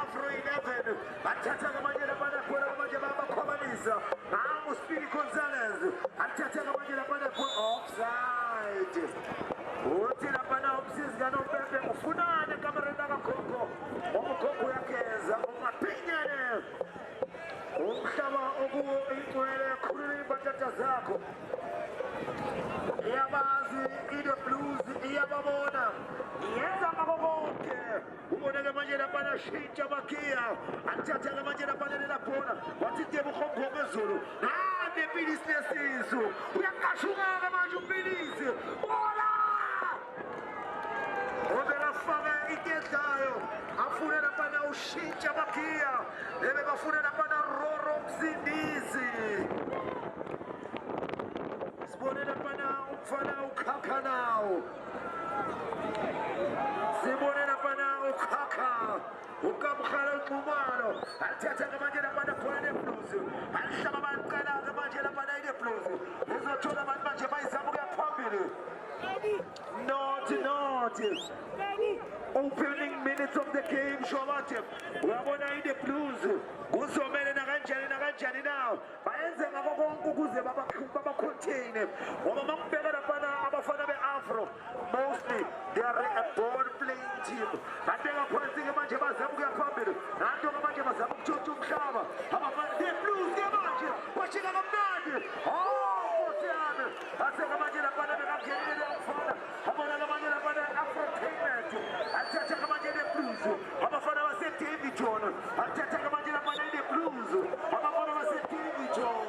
Afro 11 athatha manje lapha khona manje bakhwabanisa nangu Speedy Gonzalez athatha manje lapha offside uthi lapha na umsizi kaNompempe ufunane kamareni kaGogo uMgogo uyageza umapinyane umhlaba okuwo ingcwele khulula imbatata zakho iyabazi ide blues iyababona yenza ngakho konke uboneke manje lapha nashintsha makia athatha manje lapha lelabhola wathi Tebo Khongo ezulu nande Phillies lesizo uyakashunga manje uPhillies bola obela faka ikedayo afuna lapha na ushintsha makia lebe bafuna lapha na Roro Mzindizi sibone lapha na umfana ukhakha nawo sibone lapha na ukhakha ukamkhala uNxumalo athatha manje lapha na khona neBlues alihlaba baqala manje lapha na iBlues uzothola abantu manje bayizama ukuya phambili not opening minutes of the game Shobate uyabona iBlues kuzomela nakanjani now bayenze ngakho konke ukuze baba contain ngoba makubheka lapha abafana beAfro mostly they are a ball playing team bateka phansi ke manje bazama ukuya phambili nanto ke manje bazama ukutshotha umhlaba abafana beBlues ke manje bashika kamnandi Kosiyana aseka manje lapha bekangenile umfana abona manje lapha Afrotainment athatha manje beBlues abafana base David John athatha manje lapha beBlues abafana base David John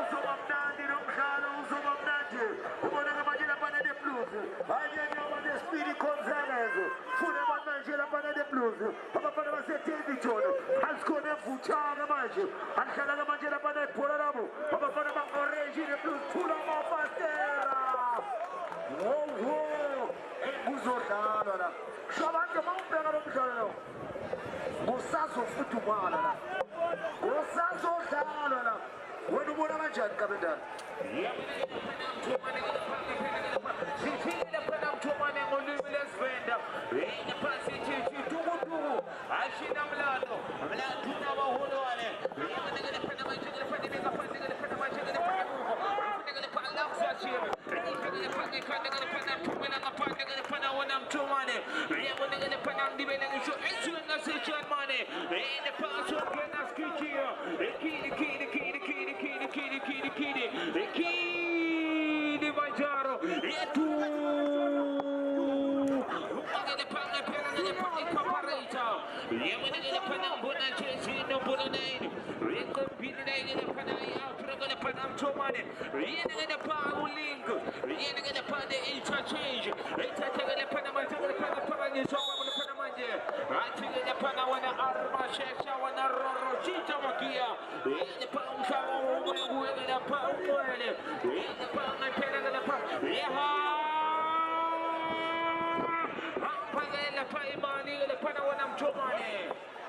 uzoba mnandi nomdlalo uzoba mnandi ubona manje lapha beBlues hayi noma Speedy Gonzalez funa manje lapha beBlues abafana base David John asikhona evuthaka manje ahlala manje lapha ibhola labo abafana ba-orange beBlues thula amafastera kuzodlalwa la shabantu mawubheka lo mdlalo lo kusazofudumala la kusazodlalwa la wena ubona kanjani kabendana sithile ngolimi lesivenda phansi tukutuku ashina mlando nabaholwane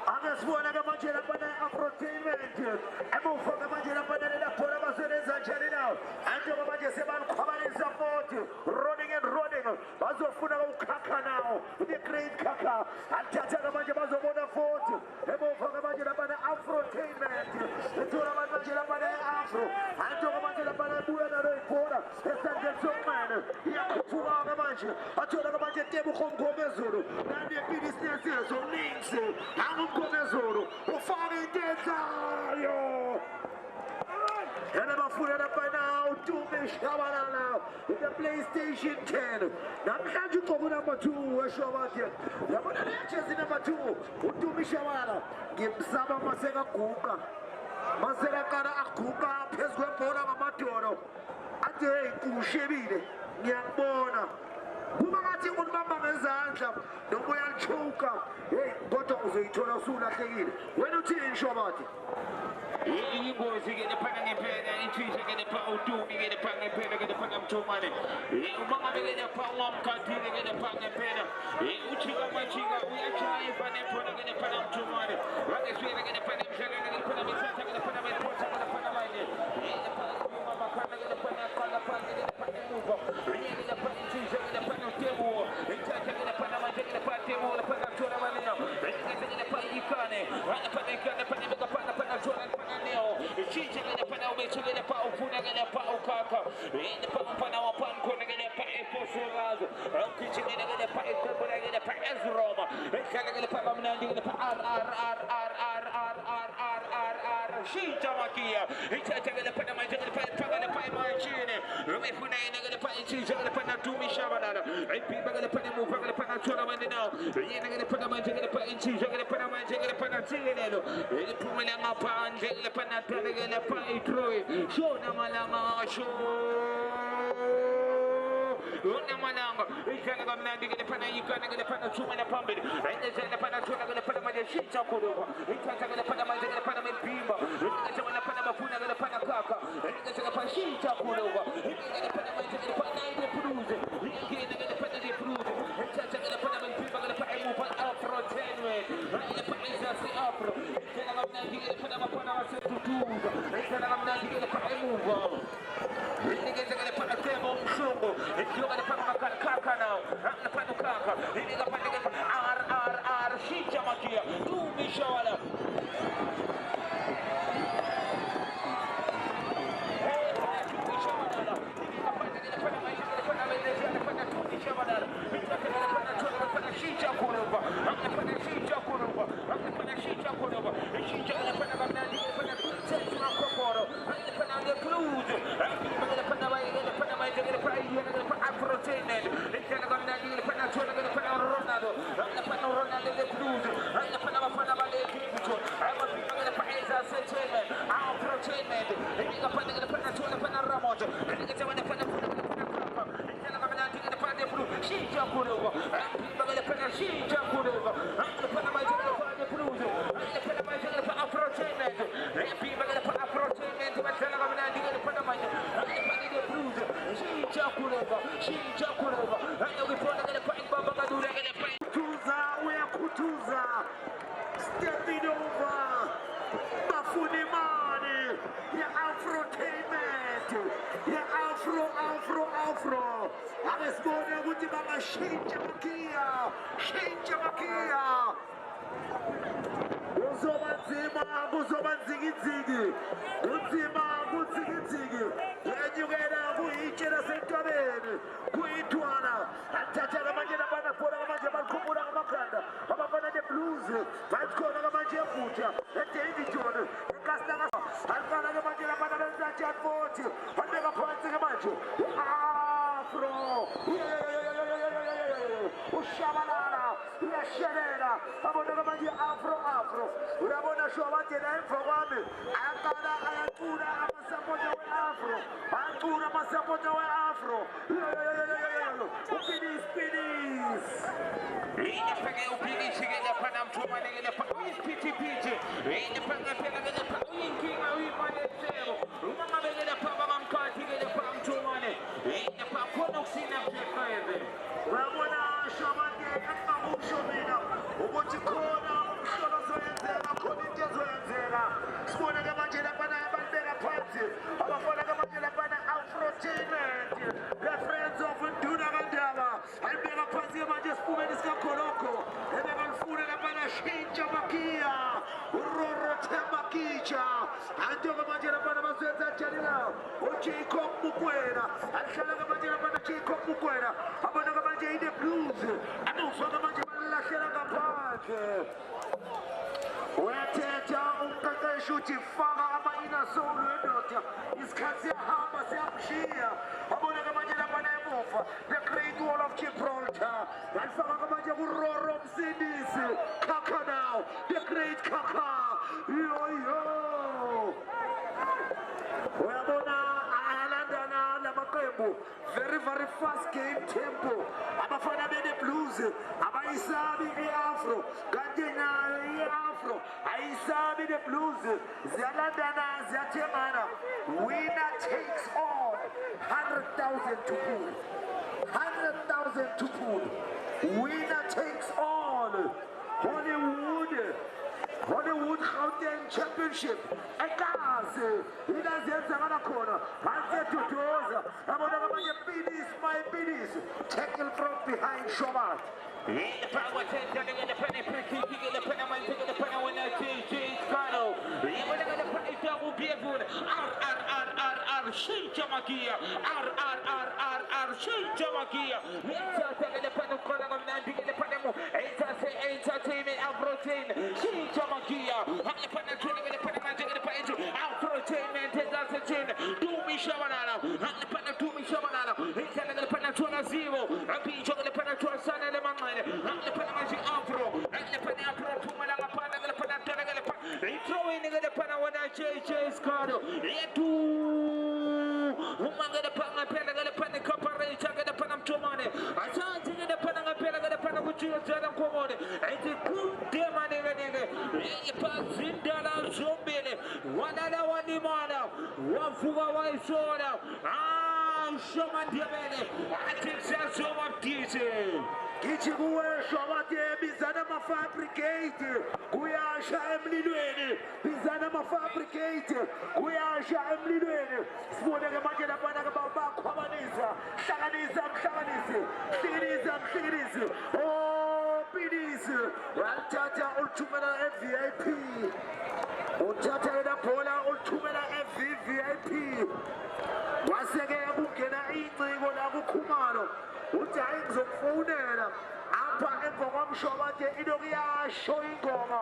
angasibona ke manje lapha Afrotainment emufaka manje lapha lelabhola basebenza njani nawo anjengoba manje sebakhwabanisa futhi running bazofuna ukukhakha nawo the great khakha athatha manje bazobona futhi emufaka manje lapha Afrotainment ethola manje lapha Afro anjengoba manje lapha buya nalo ibhola esandleni somane iyakhuphuka manje athola manje Tebo Khongo ezulu nandi Phillies lesizo links angumkhomezulu ufaka intenzayo yena bafuna lapha now Dube Shabalala with the PlayStation 10 namhlanje uqobo number 2 eShobati yabona lejezi number 2 uDube Shabalala ngimsaba masekaguqa masekaqala aguqa phezulu kwebhola ngamadolo athi hey kushebile ngiyakubona kuba ngathi unibamba ngezandla noma uyalichuka hey kodwa uzoyithola usulahlekile wena uthini Shobati ingozi ke lephana ngempela intwisha ke lepha uDumi ke lepha ngempela ke lepha Mthomane uma ngabe ke lepha ungamkhathile ke lepha ngempela uchika machika uyachayiva nephona ke lepha Mthomane wangeswele ke lepha emhlabeni ke lepha mithatha ke lepha methotha ke lepha manje lepha uma makhanda ke lepha qala phansi ke lepha emuva ke lepha intwisha ke lepha Tebo inthatha ke lepha manje ke lepha Tebo lepha Mthomane Very fast game tempo. Abafana bene blues. Abayisabi i-afro. Kanti nayo i-afro ayisabi the blues. Ziyalandana ziyathemana. Winner takes all. 100,000 to pool. 100,000 to pool. Winner takes all. Hollywood, Gauteng championship ekazi ilazenza ngalakhona aseduduza abona ngamanye bidis my bidis tackle from behind Shomat. Power 10 turning in the penny free kick in the penny man taking the penny winner JJ Scano. Even in the penny double be good. Shinja Magia. Shinja Magia. It's taking the penny corner of Nandi in the penny. Entertainment Afrotain. Shinja Magia. I'm the penny turning in the penny man taking the penny. Afrotainment is as a chin. Do me Shamanana. I'm the penny to me Shamanana. He's telling the penny to a zero. I'm being chocolate the penny to a son and the man. I'm the penny Afro. I'm the penny Afro. Pumalanga Pana, the penny throwing the penny when I JJ Scano. Umanga the penny, the penny comparator, the penny to money. I can't take the penny, the penny with you, Adam Commode. It's a good demon in the pass in the zombie. One other one, the mother. One for my soda. Shaman Diamene. I think that's so much easy. Kichiguwe Shomate bizana mafabricate kuyasha emlilweni bizana mafabricate kuyasha emlilweni sifune ke manje lapha ke bakhwabanisa hlanganisa oh bidisi wathatha uthumela VIP uthatha la bola uthumela VIP waseke yakungena inciko la kukhumalo uthi hayi ngizokufonela apha emva kwamshobake inokuyasho ingoma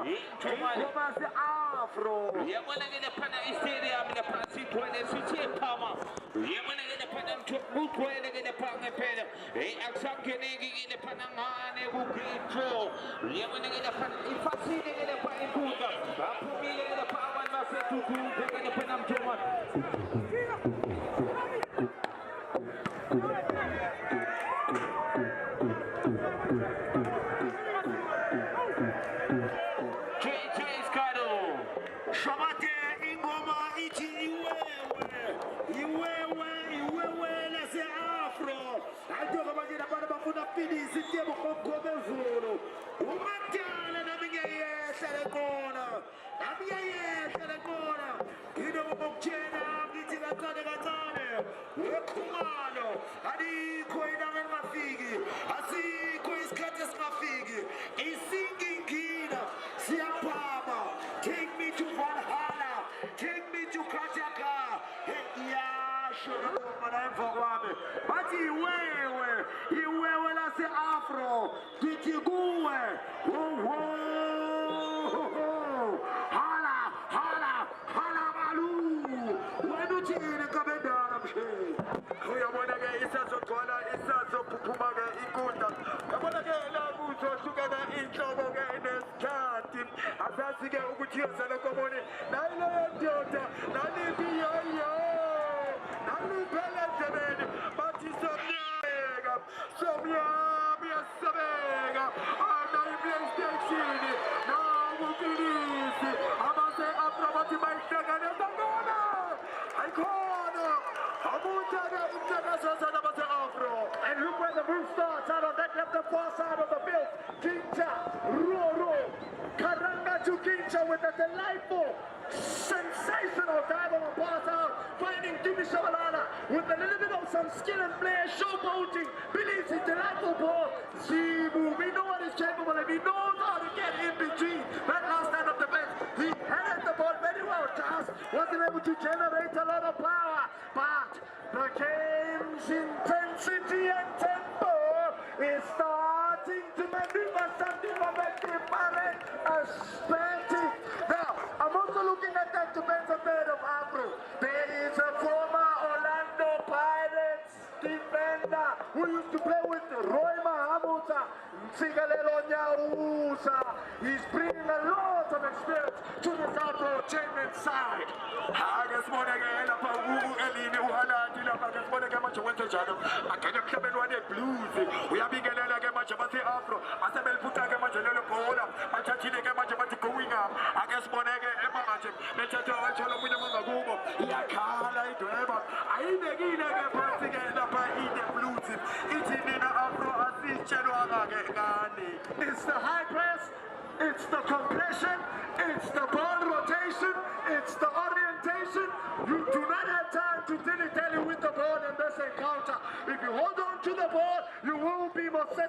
se-afro yabona ke laphana istadium lapha sithwele sithe phama yabona ke laphana kuthwele ke lapha ngempela akusangeneki ke laphana ngane kugitro yabona ke laphana ifasile ke lapha inkundla baphumile ke lapha abantu baseduduze ke laphana mthoma Shomate ingoma ithi iwewe lase-afro alitoka manje nabantu bafuna pidisi tebo ngomgomezulu umadala nami ngiyayehla lenkona ngino ngokutshena ngithi kancane wekhumalo alikho ilanga elingafiki asikho isikhathi esingafiki isingingina siyaphama. Take me to Valhalla, take me to Kataka. Yasho ngomana emva kwami bathi iwewe lase-afro ngithi kuwe hala balu wena uthini kabendana mshini uyabona-ke isazogcwala isazophuphuma-ke inkundla yabona-ke la kuzohlukana inhlobo-ke nesikhathi azazi-ke ukuthi yozalokomoni nayileyo ndoda naliphi yoyo naliphele endlebeni bathi somnyama iyasabeka nayi-playstation nawubukilisi abase-afro bathi bayihlanganisa ngona ayikhona abuthake umntakazazana base-afro. And look where the move starts out on that left and far side of the field. Gincha, Roro, Karanga to Gincha with a delightful, sensational dive on a pass out, finding Jimmy Shabalala with a little bit of some skill and flair, showboating, believes it's delightful ball. Zibu, we know what he's capable of, he knows how to get in between that last line of defense. He headed the ball very well, Charles, wasn't able to generate a lot of power, but the game's intensity and tempo is starting to maneuver something of a different aesthetic. Now, I'm also looking at that defensive third of Afro. There is a former Orlando Pirates defender who used to play with Roy Mahamusa, Ntsigalelo Nyawusa. He's bringing a lot of experience to the Afro-tainment side. Blues. We are being a match of the Afro. As a Belputa, a match of the Pola, a Chachine, a match of the going up. I guess Monega, Emma Match, Mechato, and Chalamugo, Yakala, Ever. I begin a party up by the Blues. It's in the Afro, it's the high press, it's the compression, it's the ball rotation.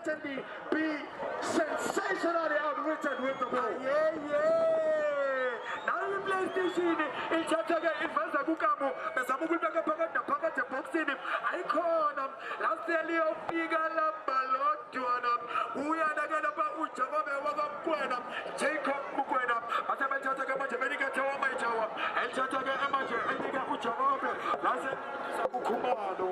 certainly be sensationally outwitted with the ball. Now the PlayStation ilithatha-ke iveza kukamu bezama ukulibeka phakathi ebhokisini ayikhona last year liyofika lamba lodwana uyana-ke lapha ujakobe wakwaMkwena Jacob Mukwena bathe bethatha-ke manje benikethe wamayithawa elithatha-ke manje enika ujakobe lasesakukhumalo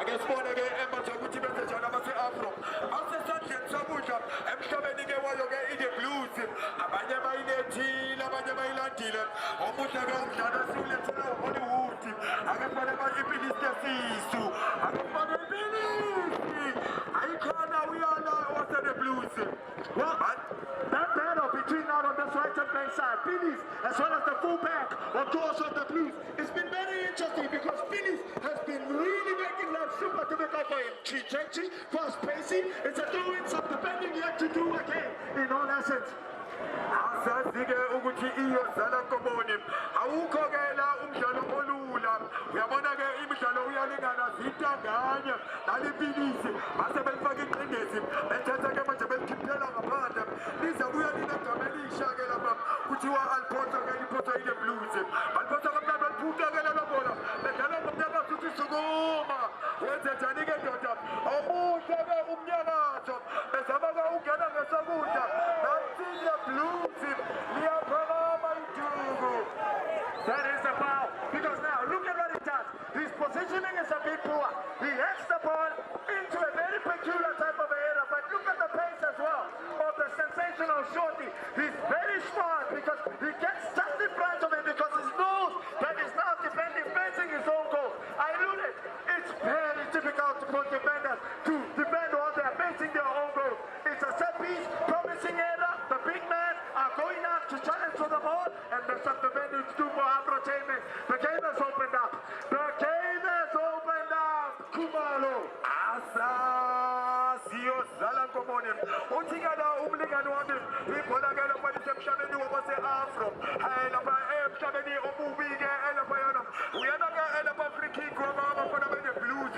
ake sibone-ke emanje ukuthi benze njani abase-afro basesandleni sokudla emhlabeni-ke wayo-ke i-the blues abanye bayinethile abanye bayilandile omuhle-ke umdlalo esiwulethela uHollywood ake sibone ipilisi yesisu ake sibone ipilisi ayikhona uyala wase-the blues. That battle between out on this right-hand bank side, Phillies as well as the fullback, of course, of the Blues, it's been very interesting because Phillies has been really making life super difficult for him. Chichechi, fast pacing, it's a doing some defending yet to do again in all essence. Asazi-ke ukuthi iyozala Nkomboni awukho-ke la umdlalo olula uyabona-ke imidlalo uyalingana zintanganye nalipilisi base belifaka ingcindezi bethatha-ke manje belikhiphela ngaphandle lizabuya linegama elisha-ke lapha kuthiwa aliphotha-ke liphotha i-the blues baliphotha kamnandi baliphuka-ke lelo bola bedlala ngomnyakazo uthi sukuma wenze njani-ke ndoda omuhle-ke umnyakazo bezama-ke ungena ngesokudla nansi-the blues liyaphakama iduku. That is the foul. Because now, look at what he does. His positioning is a bit poor. He heads the ball into a very peculiar type of area. But look at the pace as well of the sensational Shorty. He's very smart because he gets just in front of him because he knows that he's now facing his own goal. I knew it. It's very difficult for defenders to defend while they're facing their own goal. It's a set piece, promising area. The big men are going out to challenge for the ball, and there's something to do for Afrotainment. The game has opened up. The game has opened up. Kumalo. Siyozala Nkomboni. Uthikala umlingani wami. Ibhola-ke lapha lisemhlabeni wabase-Afro. Lapha emhlabeni omubi-ke lapha yona. Uyana-ke lapha free kick wabafana be-the blues.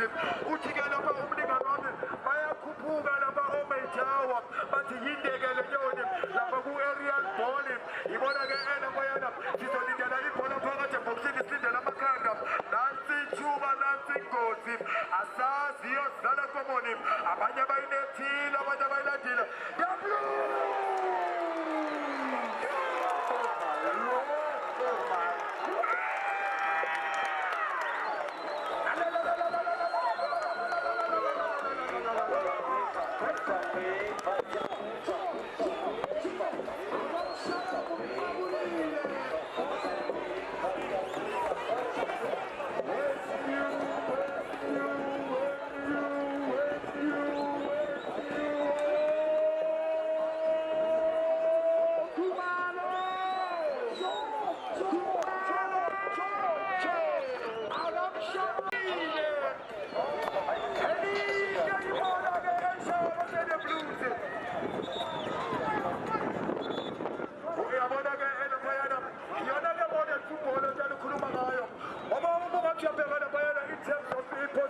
Uthike lapha umlingani wami. Bayakhuphuka lapha oMaitawa. Bathi yindeke le yona. Lapha ku-aerial ball. Ibona-ke lapha yona. Sizolindela ibhola phakathi ebhokisini silindela amakhanda. Nansi ithuba, nansi ingozi. Asazi iyozala Nkomboni. Abanye bayinethile, abanye bayilandile. The Blues!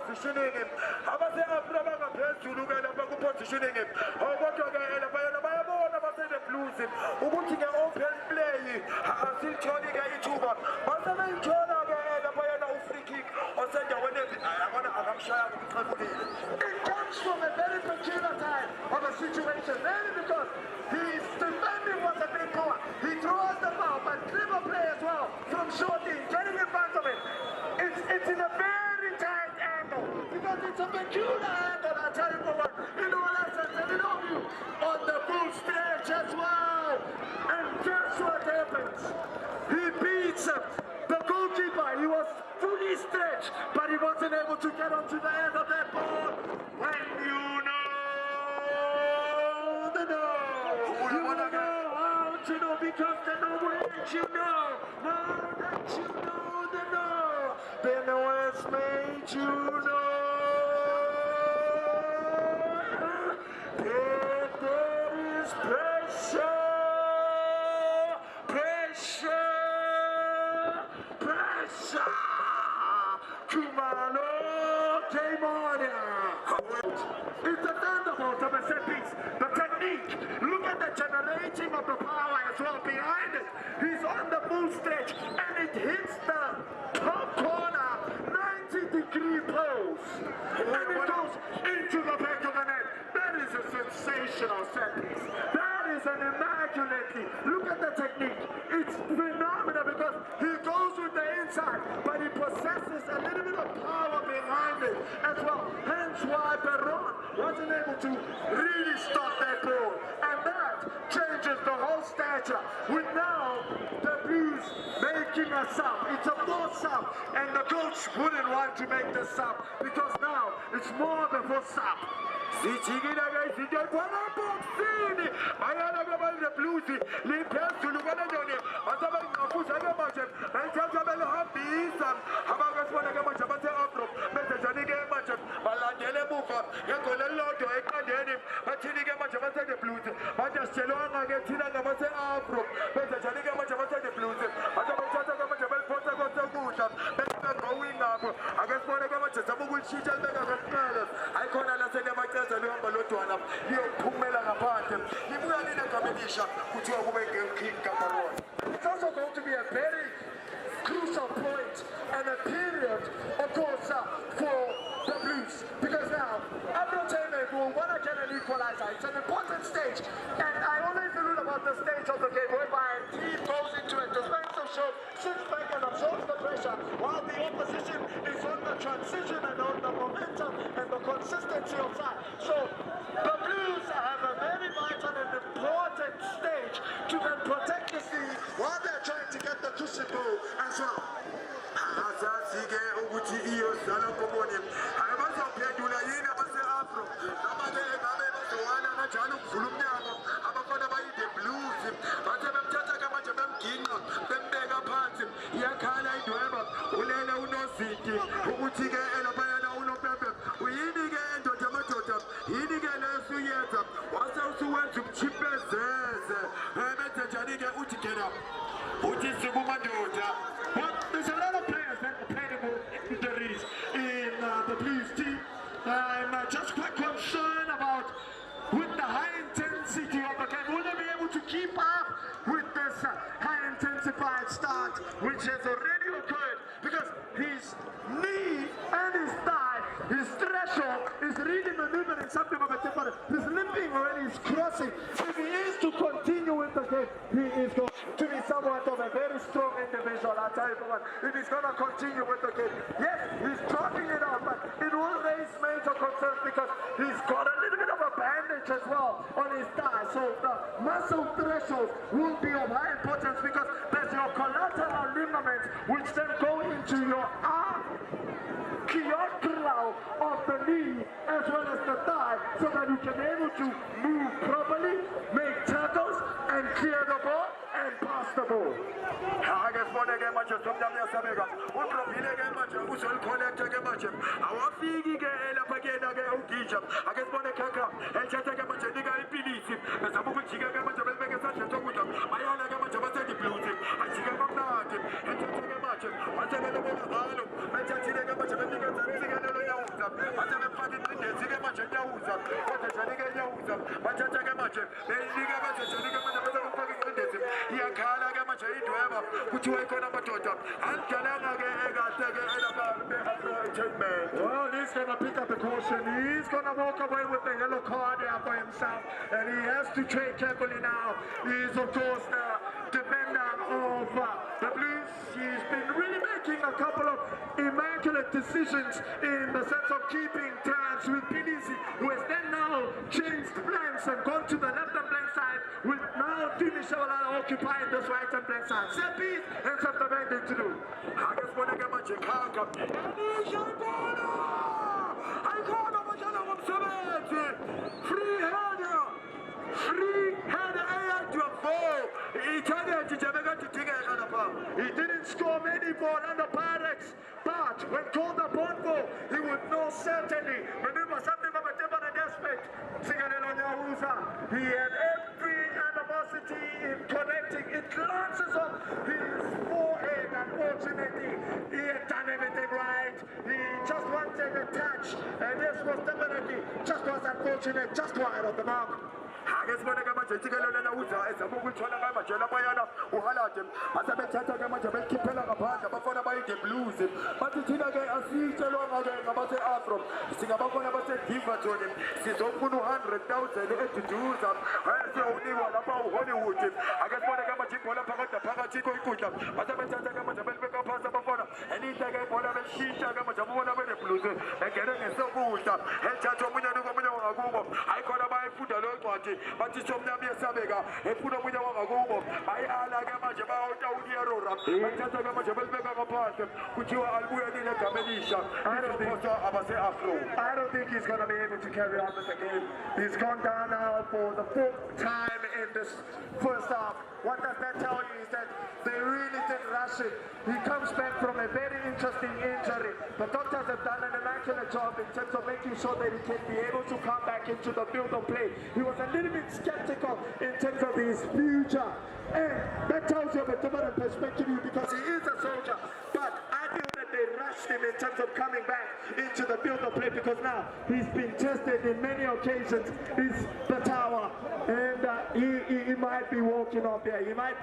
Positioning him. Abase-Afro bangaphezulu-ke lapha ku-positioning him. Kodwa-ke lapha yona bayabona abase-the blues ukuthi-ke open play asilitholi-ke ithuba. Base beyithola-ke lapha yona u-free kick osendaweni yabona akamshayanga umxhebulile. It comes from a very peculiar type of a situation, mainly because his defending was a bit poor. He throws the ball, but clever play as well from Shorty, getting in front of him. It's in a very tight angle because it's a peculiar angle. I tell you what, in all essence, and in all you on the full stage as well. And guess what happens? He beats the goalkeeper. He was fully stretched, but he wasn't able to get onto the end of that ball. When you know the know, you wanna know how to know because the know what you know. Now that you know the know, then the West made you know. That there is pressure, pressure, pressure. Kumalo came on. It's generating of the power as well behind it. He's on the full stretch and it hits the top corner, 90-degree post. And it goes into the back of the net. That is a sensational set piece. That is an immaculately. Look at the technique. It's phenomenal because he goes with the inside, but he possesses a little bit of power behind it as well. Hence why Perron wasn't able to really stop that ball. And that changes the whole stature. With now the Blues making a sub. It's a forced sub. And the coach wouldn't want to make the sub because now it's more of a forced sub. Sijikile ke izinto khona boxini bayana ke bale Blues liphezulu kanjani basabe ngafuza ke manje bayithatha belihambisa abake sibona ke manje bathe Afro bese njani ke manje balandele emuva ngegoli elilodwa eqandeni bathini ke manje bathe the Blues bathi asitshelwanga ke thina ngabathe Afro bese njani ke manje bathe the Blues bathi bayithatha ke manje beliphosa kosokudla bese going ngabo ake sibone ke manje zama ukulishintsha libeka kakuqala ayikhona la senebaceza lihamba lodwana liyophumela ngaphandle libuya linegama elisha kuthiwa kube King Cameron. It's also going to be a very crucial point and a period, of course, for the Blues, because now Entertainment will want to get an equalizer. It's an important stage, and I always allude about the stage of the game whereby a team goes into a defensive show, sits back and absorbs the pressure, while the opposition is on the transition and on the momentum and the consistency of that. So the Blues have a very vital and important stage to then protect the lead while they're trying to get the cushion goal as well. Asasike ukuthi iyo sala komone ayibazophendula yini abase Afro nabake ngabe bazowana kanjalo ukuvula umnyango abafana bayi the Blues bathe bemthatha ke manje bemginqa bembeka phansi iyakhala indweba ulele uNozidi ukuthi ke elabana uNopembe uyini ke endoda amadoda yini ke lesuyenza wase usuwenza umchiphezeze ebethe njani ke uthi gena uthi sikumandoda. There's a lot of players that are playing injuries in the Blues team. I'm just quite concerned about with the high intensity of the game. Will they be able to keep up with this high intensified start, which has already occurred? Because his knee and his thigh, his threshold is really maneuvering something of a different. He's limping already, he's crossing. If he is to continue with the game, he is going to be somewhat of a very strong individual. I'll tell you what, if he's going to continue with the game. Yes, he's talking it out, but it will raise major concerns because he's got a little bit of a bandage as well on his thigh. So the muscle threshold will be of high importance because there's your collateral ligaments which then go into your arm, chiotral of the knee as well as the thigh, so that you can be able to move properly, make tackles and clear the ball and pass the ball. Akesibone ke manje somdam yasabeka uDrobile ke manje uzolikhonekta ke manje awafiki ke lapha kena ke ugija akesibone khakha ethatha ke manje nika ipilisi bezama ukujika ke manje belibeke esandleni sokudla bayona ke manje bathe the Blues ajike kamnandi ethatha ke manje bathe belibona ngalo bethathile ke manje benikeza isikelelo yawuza bathe befaka ingcindezi ke manje nyawuza kodwa njani ke nyawuza bathatha ke manje benika manje njani ke manje bathe befaka ingcindezi iyakhala ke manje indweba kuthiwa ikhona amadoda alidalanga ke ekade ke elapha be-Entertainment. Well, he's going to pick up the caution. He's going to walk away with the yellow card here for himself, and he has to trade carefully now. He's of course the defender of the Blues. He's been really making a couple of immaculate decisions in the sense of keeping tabs with Pinisi, who has then now changed flanks and gone to the left and flank side, with now Timi Shabalala occupying this right and flank side. Seppi and something to do. I just want to get my Chicago. He didn't score many for under Pyrex, but when called upon for, he would know certainly maneuver something of a different aspect. He had every animosity in connecting. It glances off his forehead, unfortunately. He had done everything right. He just wanted a touch, and this was definitely just was unfortunate, just wide of the mark. ake siboneke manje itikelelena uza ezama ukuyithola manje laphayana uhalade asebethatha-ke manje belikhiphela ngaphandle abafana bayide blues bathi thina-ke asitshelwanga-ke ngabase-afro singabafana base-divaton sizofuna u-100,000 eduduza siyowunikwa lapha uhollywood ake siboneke manje ibhola phakathi koyikudla basebethatha-ke manje belibeka phansi abafana eninte-ke ibhola belishintsha-ke manje abafana bene-blues bengene ngesokudla ethatha omunye komunye wangakubo ayikhona bayifunda leyo ncwadi bathi somnyama yesabeka efuna omunye wangakubo bayi-ala-ke manje bayotawunierora bathatha-ke manje belibeka ngaphandle kuthiwa alibuyelile egama elisha izophosa abase-afro. I don't think he's going to be able to carry on with the game. He's gone down now for the 4th time in this first half. What does that tell you is that they really did rush it. He comes back from a very interesting injury. The doctors have done an immaculate job in terms of making sure that he can be able to come back into the field of play. He was a little bit skeptical in terms of his future. And that tells you a different perspective because he is a soldier. But I feel that they rushed him in terms of coming back into the field of play because now he's been tested in many occasions. He's the tower. And he might be walking off here. He might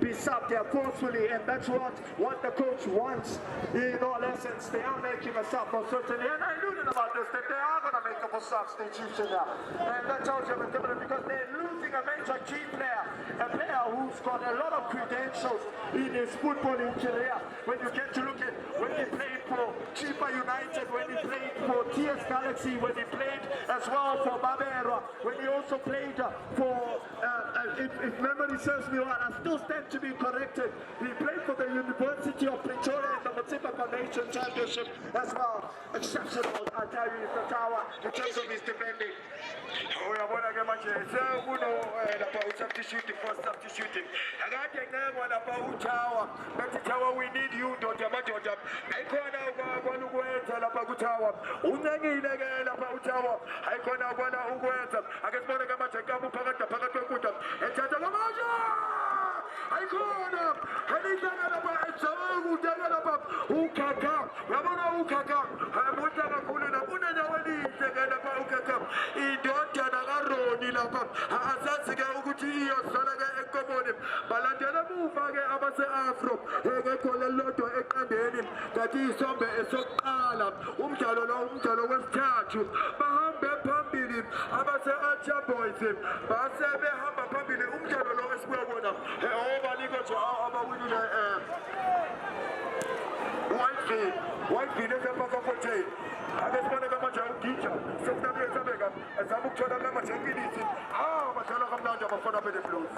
be subbed here forcefully. And that's what the coach wants. In all essence, they are making a sub for certainly. And I knew about this, that they are going to make a substitution now. And that tells you a different because they're losing a major key player. A player who's got a lot of credentials in his footballing career. When you get to look at when he played for Chipa United, when he played for TS Galaxy, when he played as well for Barbera, when he also played for, if memory serves me right, I still stand to be corrected. He played for the University of Pretoria in the Motsepe Foundation Championship as well. Exceptional, I tell you, the tower in terms of his defending. Uyabona-ke manje lapha u-substitute for substituting akade ngekwa lapha uThawa bethi Thawa we need you ndoda madoda ayikhona ukwana ukwenza lapha kuThawa uncengile-ke lapha uThawa ayikhona ukwana ukwenza ake sibone-ke manje nkabu phakathi kwekudla ethatha ngamanje ayikhona elidlala lapha ejawekudala lapha ukhakha uyabona ukhakha muhle kakhulu lapha unenyawo-elihle-ke lapha ukhakha indodana karoni lapha asazi-ke ukuthi iyozala-ke enkoboni balandela emuva-ke abase-afro ngegoli elilodwa eqandeni kanti isombe esokuqala umdlalo lo umdlalo wesithathu bahambe phambili abase-Archer Boys base behamba phambili umdlalo lo esibuya kona obaliko nje abawinile Whiteville esePakofontein ake siboneke manje ugija sekunami yesabeka ezama ukuthola manje empilisi badlala kamnandi abafana bene-blues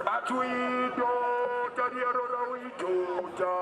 bathi uyindoda liyarora uyindoda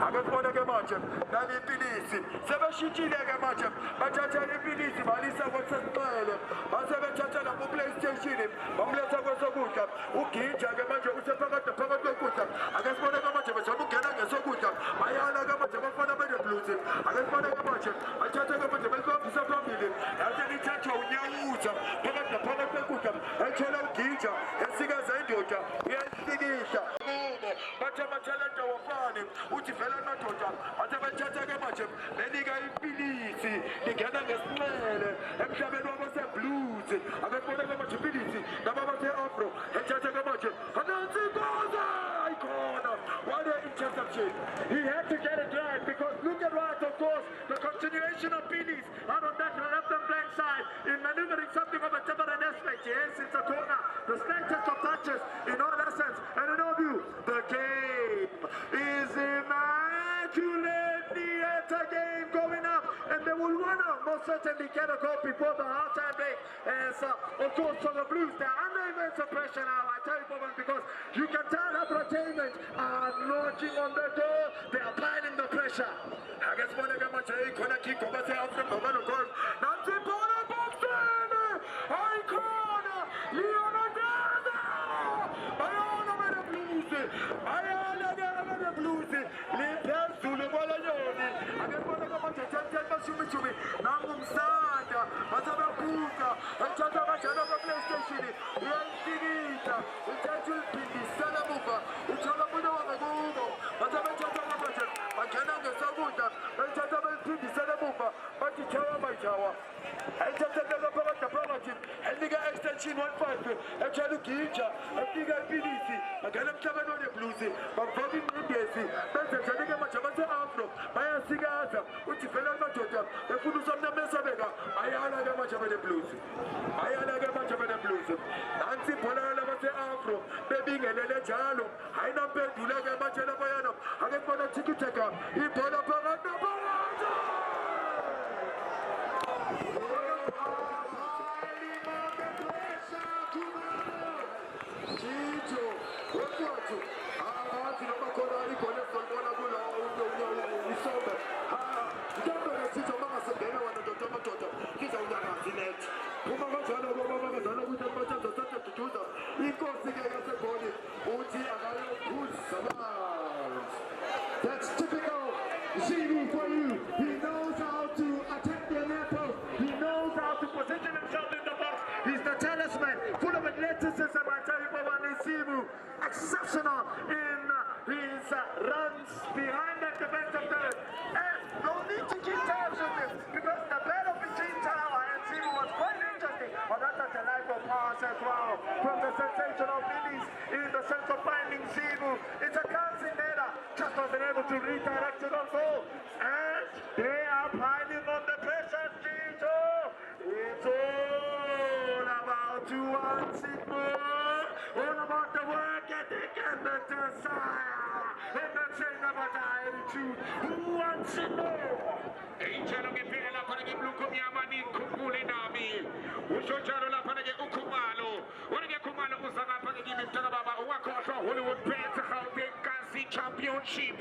ake siboneke manje nalipilisi sebeshintshile-ke manje bathatha ipilisi balisa kwesesimele basebethatha lapho uPlaystation bamletha kwesokudla ugija-ke manje usephakathi kwekudla ake siboneke manje bezama ukungena ngesokudla bayala-ke manje abafana bene-blues ake siboneke manje bathatha-ke manje belibambisa phambili yaze lithathwa unyawuza phakathi kwekudla ethola ugija esikeza indoda uyayihlikihla kubo bathi amathalenta wafane uthi vele madoda bathe bethatha-ke manje benika ipilisi lingena ngesimele emhlabeni wabase-blues ake siboneke manje ipilisi laba base-afro ethatha-ke manje anansi inkoza ayikhona what an interception he had to get it right because look at right of course the continuation of Pilis out on that left and flank side in maneuvering something of a different aspect. Yes, it's a corner. The slightest of touches in all essence. And in all view, the game is immaculately at a game going up. And they will most certainly get a goal before the half-time break. As of course for the Blues, they're under immense pressure now. I tell you because you can tell Entertainment are launching on the door. They are applying the pressure. I guess one of them is going to keep over there after the goal. Nancy Bono boxing! Icona! Leonardo! Bayona with the Blues! Bayona with the Blues! Limpers to the Bologna! I guess one of them is going to Nangum Sanda! Masaba Kuka! And Chatama Chanaka PlayStation! Yantinita! Uchachu Pindi Salamuka! Uchalamuno on the Google! Masaba Chatama Makananga Sabuta! And Chatama Pindi Salamuka! But the Chawa by Chawa! And Chataka Promotive! And the extension 1-5! Mbappe, echela uginja, efika ipilisi, angena emhlabeni waneBlues, bamfaka ingcindezi, benze njalo-ke manje abase-Afro, bayasikaza, uthi vele amadoda, befuna uSomnyama Beka, ayala-ke manje abeneBlues. Ayala-ke manje abeneBlues. Nansi ibhola labase-Afro, bebingelele njalo, ayinampendulo-ke manje labayana, ake kubona Tiki-Taka, ibhola phakathi naphakathi. That's typical Zinu for you. He knows how to attack the netball. He knows how to position himself in the box. He's the talisman, full of athleticism. I tell you, Bawani Simu, exceptional in his runs behind the defensive third. And no need to keep tabs on this because the battle between Tawa and Simu was quite interesting. Oh, that's a delightful pass as well from the sensational Phillies in the sense of finding Simu. It's a consignera, just not been able to redirect it on goal. And they are piling on the pressure, Tito. It's all about to all about the work ethic and the desire and the chain of attitude. Who wants it more? Echalo ke phela phana ke blue kumnyamani khumbule nami usho njalo lapha ke ukhumalo wona ke khumalo uzanga phana kimi mntaka baba owakhohlwa Hollywood Pets Gauteng Kasi Championship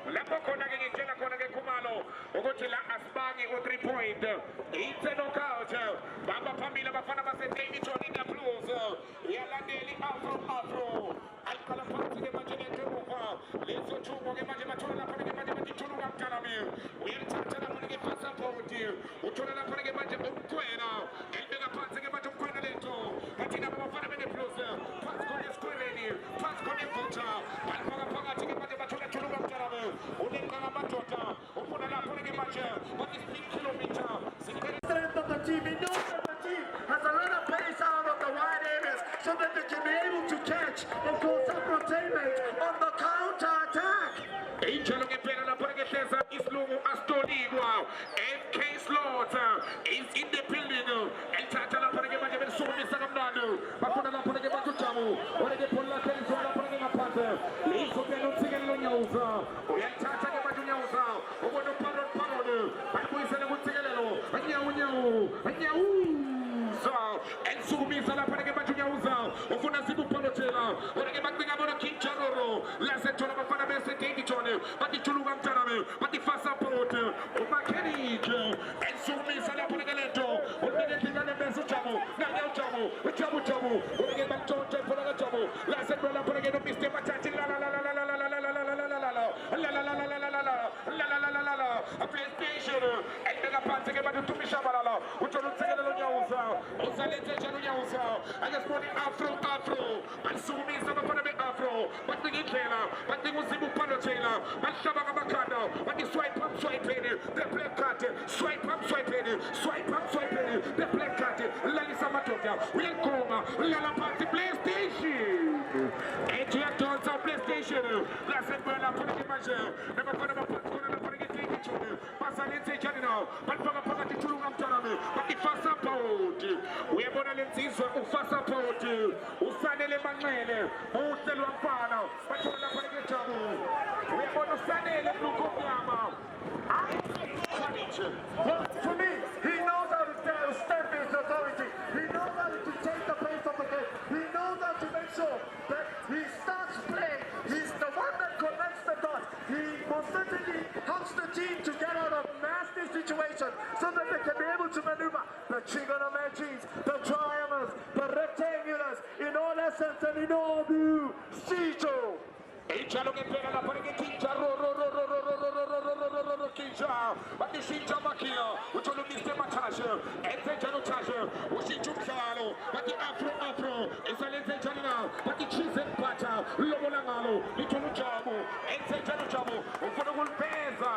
lapho khona ke ngitshela khona ke khumalo ukuthi la asibangi u3 point it's a knockout baba phambili abafana base Davidson in the Blues yalandeli Afro alqala phansi ke manje ngemuva leso thubo ke manje bathola lapha ke manje batithuluka mntanami uyalithatha lapha ke passport uthola lapha ke manje umkhwena elibeka phansi ke manje umkhwena letho bathina abafana beneBlues phansi khona esikhweleni phansi khona evuta balifaka phakathi ke manje bathola thuluka mntanami ulenga ngamadoda ufuna lapha ke manje what is 3 kilometer Strength of the team. He knows that the team has a lot of pace out of the wide areas so that they can be able to catch, of course, Afro teammates on the counter attack. Echalo ke phela lapha ke hleza isilungu Astoligwa MK Slaughter is in the building elithatha lapha ke manje belisukumisa kamnandi bafuna lapha ke bakujamu wona ke phola tenzo lapha ke ngaphansi izobela utsikele lonyaza uyalithatha ke manje unyaza ubona uparo bayibuyisele kutsikelelo anyawu ensukumisa lapha ke manje unyaza ufuna sikupolotela wona ke bacika bona Kinjaroro lasethola bafana bese Davidson batithuluka mntanami batifasa support uMechanic ensukumisa lapha ke lento ubeke kingane bese ujamu nanya ujamu ubeke bantshontshe phola kajamu lasethola lapha ke no Mr Matati a PlayStation elibeka phansi ke bantu tumishabalala uthola utsekelo lonyaza uzalethe njalo unyaza akasiboni Afro basukumisa abafana be-Afro bacinga indlela bacinga uzima upalotela bahlaba ngamakhanda bathi swipe up the black card swipe up the black card lalisa amadoda uyakhoma lala phansi PlayStation ethi uyadonsa PlayStation lasebela phana ke manje nabafana baphansi khona lapha ke Davidson basalenze njani nawo balifaka phakathi thulunga mntanami bathi fast support uyabona lensizwa ufast support usanele manxele uhle lwamfana bathola lapha ke jabu uyabona usanele blukomnyama Well, for me, he knows how to step his authority. He knows how to take the pace of the game. He knows how to make sure that he starts playing. He's the one that connects the dots. He most certainly helps the team to get out of nasty situations so that they can be able to maneuver the trigonometries, the triangles, the rectangulars, in all essence and in all view. Cito. Echalo ke phela lapha ke Kinja batishintsha makia uthola Mr Matasha enze njalo Tasha ushintsha umhlalo bathi Afro esalenze njalo nawo bathi cheese and butter lobola ngalo lithola ujamu enze njalo jamu ufuna ukulipeza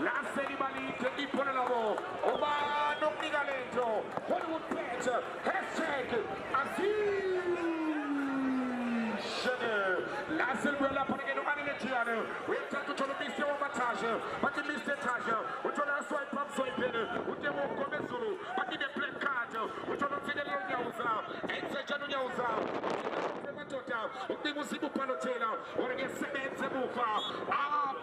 laseli balite ibhola labo ubani okunika lento Hollywood Pets #asi La Silvia perché non hanno leggero, we try to mister o vantage, but the mister tage, we try to swipe up swipe in, we devo come solo, but the play card, we try to see the Yauza, and say Janu Yauza, o devo si buffalo tela, ora che se mezza buffa,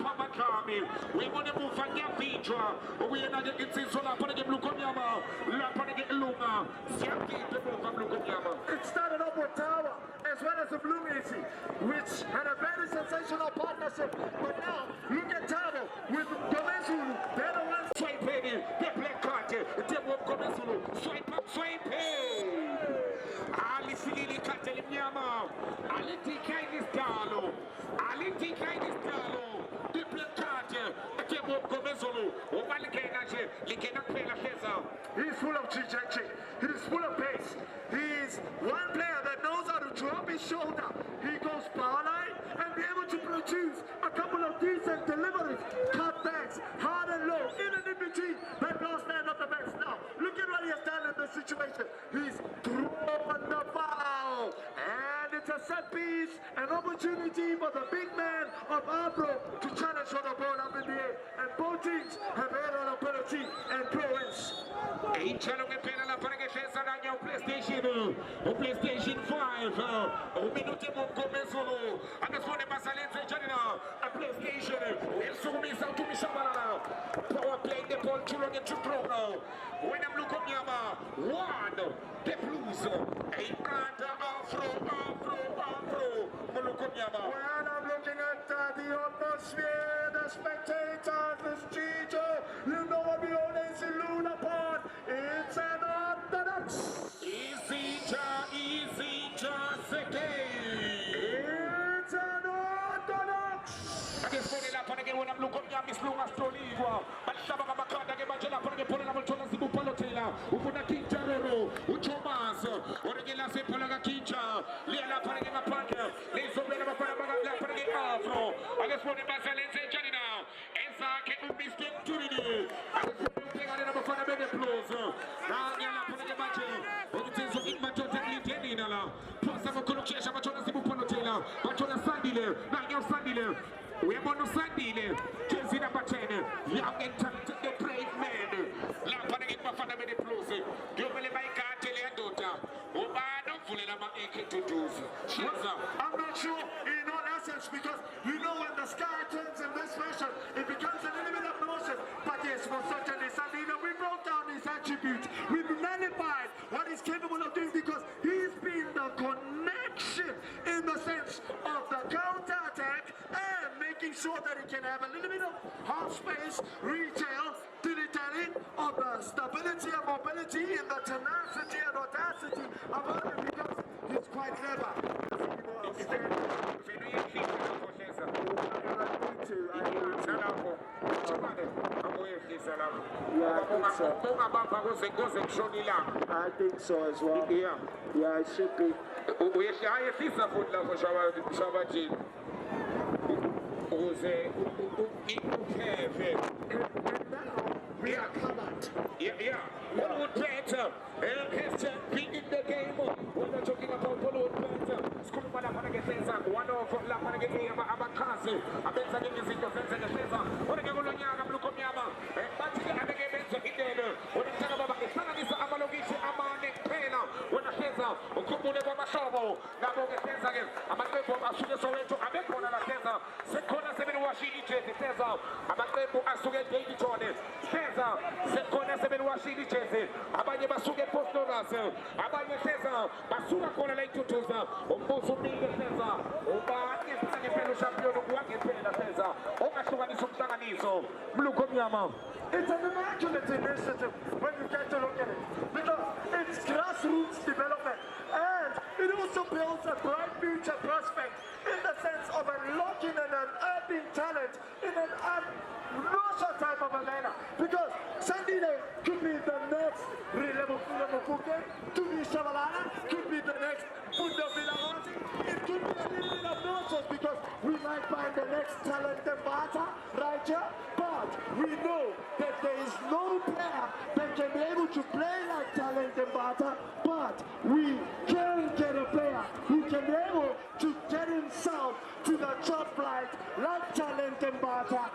Papa Kami, we want to move and get feature, we are not getting sola, put the blue Konyama, La Panagate Luma, Siaki, the blue Konyama. It started up with Tower as well as the Blue Missy, which had a very sensational partnership. But now, look at Tower with Gomezulu. They're the ones. Swipe in, they play card, they won't Gomezulu. Swipe up, swipe in. Ali Silili Katel Nyama, Ali Tikainis Dalo, Ali Tikainis Dalo, they play card, they won't Gomezulu. Ovalikenaje, Likena Pela Feza. He's full of trajectory. He's full of pace. He's one player that knows how to drop his shoulder. He goes power line and be able to produce a couple of decent deliveries, cutbacks, hard and low, in and in between. That goes stand up the best. Now, look at what he has done in this situation. He's thrown the foul. And it's a set piece, an opportunity for the big man of Abro to challenge for the ball up in the air. And both teams have had an ability and prowess. O PlayStation 5, o minuto come solo, adesso ne passa l'entrata già a PlayStation, il suo misa tu mi chiamano, power play the ball to run into trouble. When I'm looking at one, the blues, a brand afro, When I'm looking at the atmosphere, the spectators, the street, you know what we always allude upon. It's an orthodox. easy just again. It's an orthodox. Adesso la pane che una blu con gli slunga stolivua, ma stava con macada che mangia la pane che pone la moltona si buppalo tela, una quinta roro, un Thomas, ora che la sempre la quinta, lì la pane che ma pane, lì sopra la pane che afro, adesso ne passa l'enze gianina, e sa che un mischio turini, adesso non pregare la pane bene applauso, la pane che mangia, ogni senso che mangia tecnicamente nella, possiamo conoscere la macciona si buppalo tela, macciona sandile, la sandile. We are on the Sunday, Chelsea number 10, young and talented, the brave man. Lampana get my father with the plus. You will buy cartel and daughter. Obano, Fulama, Eke to do. I'm not sure in all essence because you know when the sky turns in this fashion, it becomes a little bit of motion. But yes, most certainly, Sandino, we broke down his attributes. We nullified what he's capable of doing because he's been the connection in the sense of the counter-attack and making sure that he can have a little bit of half space, retail, dilly-dally of the stability and mobility and the tenacity and audacity about him because he's quite clever. I think so as well. Yeah, it should be. We are covered. Yeah. One would better. Christian being in the game. We're not talking about Bollywood better. School for La Panagesa, one of La Panagesa, Abakasi, Abenza in the defense and the Fesa, what a Gabuloniana, Blucomiama, and Batik and the Games of Eden. When it's about the Sanadis, Amalogishi, Amane, Pena, when a Fesa, Okupune Mashovo, Nabo Fesa again, Amatepo, Asuga Soreto, Abekona Fesa, Secona Seven Washington, Fesa, Amatepo, Asuga David Jordan, Fesa, Secona Seven Washington, Abanye Basuga Postoras, Abanye Fesa, Basura Kona Lake Tutuza, Ombosu Mille Fesa, Oba is the fellow champion of Waki Fesa, Omasuani Subsanizo, Blue Komiama. It's an immaculate initiative when you get to look at it because it's grassroots development and it also builds a bright future prospect in the sense of unlocking and unearthing talent in an Russia type of a manner because Sandine could be the next Relevo Fuke, to be Shabalala, could be the next Fundo Villarati. It could be a little bit of nonsense because we might find the next talent Mbata right here, but we know that there is no player that can be able to play like talent Mbata Mbata, but we can get a player who can be able to get himself to the top flight like Talent Mbata.